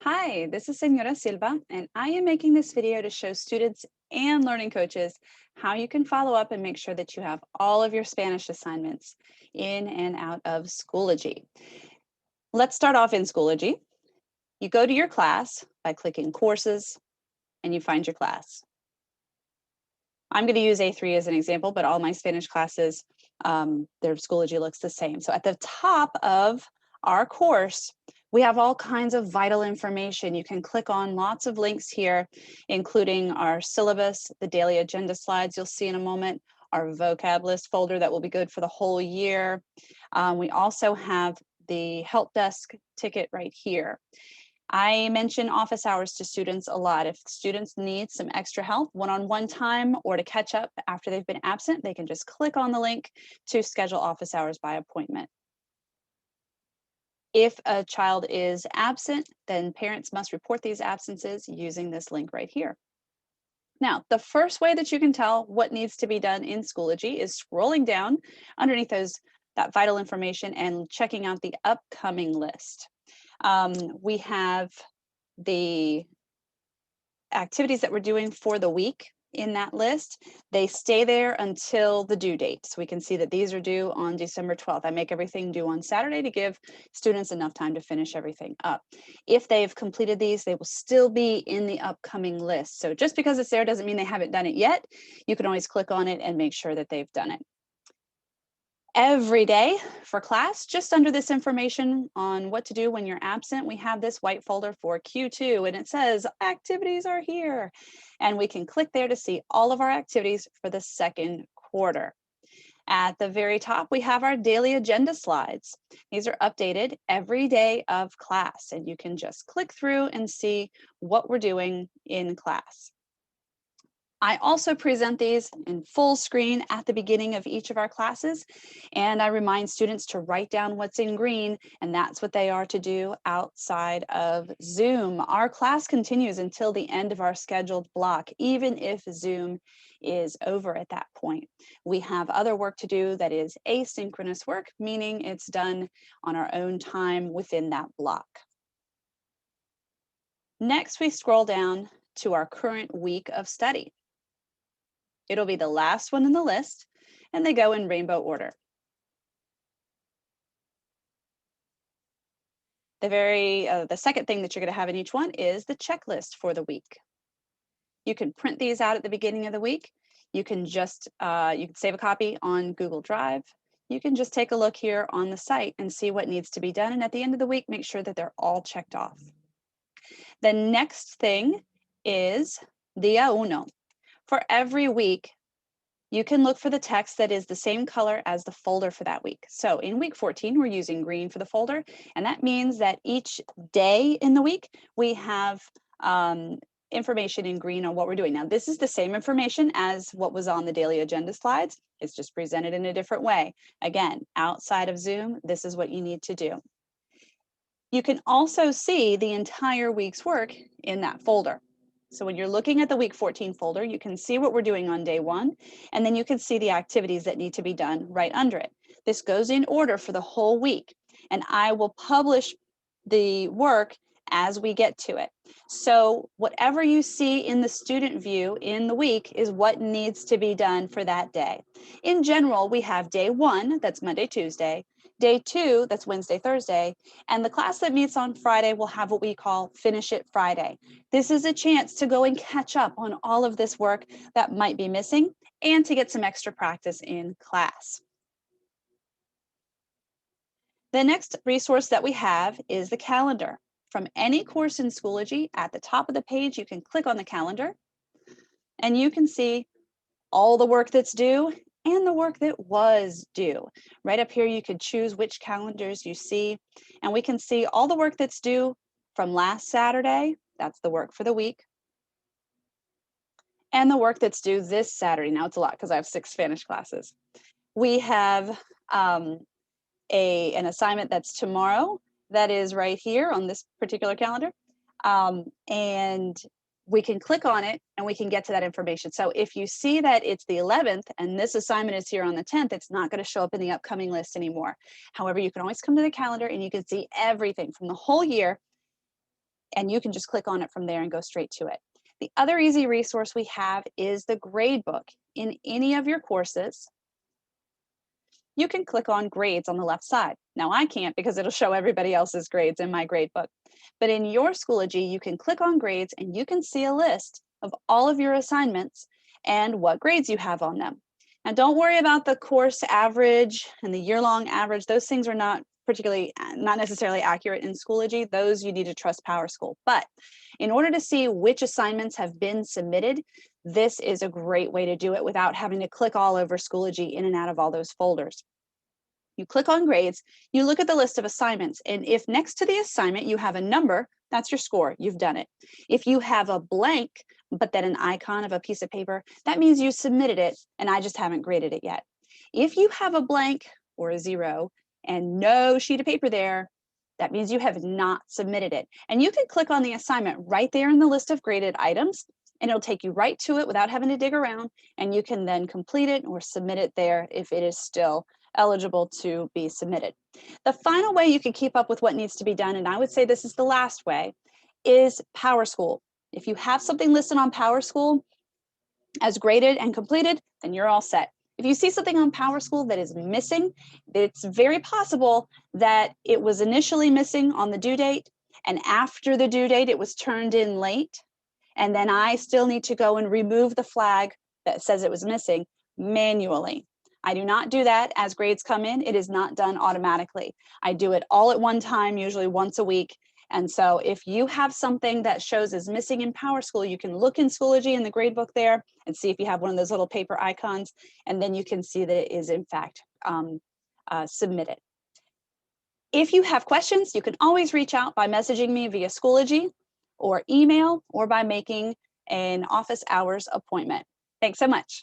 Hi, this is Senora Silva, and I am making this video to show students and learning coaches how you can follow up and make sure that you have all of your Spanish assignments in and out of Schoology. Let's start off in Schoology. You go to your class by clicking Courses, and you find your class. I'm going to use A3 as an example, but all my Spanish classes, their Schoology looks the same. So at the top of our course, we have all kinds of vital information. You can click on lots of links here, including our syllabus, the daily agenda slides you'll see in a moment, our vocab list folder that will be good for the whole year. We also have the help desk ticket right here. I mention office hours to students a lot. If students need some extra help one-on-one time or to catch up after they've been absent, they can just click on the link to schedule office hours by appointment. If a child is absent, then parents must report these absences using this link right here. Now, the first way that you can tell what needs to be done in Schoology is scrolling down underneath that vital information and checking out the upcoming list. We have the activities that we're doing for the week in that list. They stay there until the due date. So we can see that these are due on December 12th. I make everything due on Saturday to give students enough time to finish everything up. If they've completed these, they will still be in the upcoming list. So just because it's there doesn't mean they haven't done it yet. You can always click on it and make sure that they've done it. Every day for class, just under this information on what to do when you're absent, we have this white folder for Q2 and it says activities are here. And we can click there to see all of our activities for the second quarter. At the very top, we have our daily agenda slides. These are updated every day of class and you can just click through and see what we're doing in class. I also present these in full screen at the beginning of each of our classes, and I remind students to write down what's in green, and that's what they are to do outside of Zoom. Our class continues until the end of our scheduled block, even if Zoom is over at that point. We have other work to do that is asynchronous work, meaning it's done on our own time within that block. Next, we scroll down to our current week of study. It'll be the last one in the list, and they go in rainbow order. The second thing that you're going to have in each one is the checklist for the week. You can print these out at the beginning of the week. You can just you can save a copy on Google Drive. You can just take a look here on the site and see what needs to be done. And at the end of the week, make sure that they're all checked off. The next thing is Día Uno. For every week, you can look for the text that is the same color as the folder for that week. So in week 14, we're using green for the folder, and that means that each day in the week, we have information in green on what we're doing. Now, this is the same information as what was on the daily agenda slides. It's just presented in a different way. Again, outside of Zoom, this is what you need to do. You can also see the entire week's work in that folder. So when you're looking at the week 14 folder, you can see what we're doing on day one, and then you can see the activities that need to be done right under it. This goes in order for the whole week, and I will publish the work as we get to it. So whatever you see in the student view in the week is what needs to be done for that day. In general, we have day one, that's Monday, Tuesday, day two, that's Wednesday, Thursday, and the class that meets on Friday will have what we call Finish It Friday. This is a chance to go and catch up on all of this work that might be missing and to get some extra practice in class. The next resource that we have is the calendar. From any course in Schoology, at the top of the page, you can click on the calendar and you can see all the work that's due and the work that was due. Right up here, you could choose which calendars you see, and we can see all the work that's due from last Saturday, that's the work for the week, and the work that's due this Saturday. Now it's a lot because I have 6 Spanish classes. We have an assignment that's tomorrow that is right here on this particular calendar. And we can click on it and we can get to that information. So if you see that it's the 11th and this assignment is here on the 10th, it's not going to show up in the upcoming list anymore. However, you can always come to the calendar and you can see everything from the whole year and you can just click on it from there and go straight to it. The other easy resource we have is the gradebook. In any of your courses, you can click on grades on the left side. Now I can't because it'll show everybody else's grades in my gradebook. But in your Schoology, you can click on grades and you can see a list of all of your assignments and what grades you have on them. Now don't worry about the course average and the year-long average. Those things are not necessarily accurate in Schoology. Those you need to trust PowerSchool. But in order to see which assignments have been submitted, this is a great way to do it without having to click all over Schoology in and out of all those folders. You click on grades, you look at the list of assignments, and if next to the assignment you have a number, that's your score, you've done it. If you have a blank, but then an icon of a piece of paper, that means you submitted it and I just haven't graded it yet. If you have a blank or a 0 and no sheet of paper there, that means you have not submitted it. And you can click on the assignment right there in the list of graded items, and it'll take you right to it without having to dig around, and you can then complete it or submit it there if it is still eligible to be submitted. The final way you can keep up with what needs to be done, and I would say this is the last way, is PowerSchool. If you have something listed on PowerSchool as graded and completed, then you're all set. If you see something on PowerSchool that is missing, it's very possible that it was initially missing on the due date, and after the due date, it was turned in late, and then I still need to go and remove the flag that says it was missing manually. I do not do that as grades come in. It is not done automatically. I do it all at one time, usually once a week. And so if you have something that shows is missing in PowerSchool, you can look in Schoology in the gradebook there and see if you have one of those little paper icons, and then you can see that it is in fact submitted. If you have questions, you can always reach out by messaging me via Schoology or email or by making an office hours appointment. Thanks so much.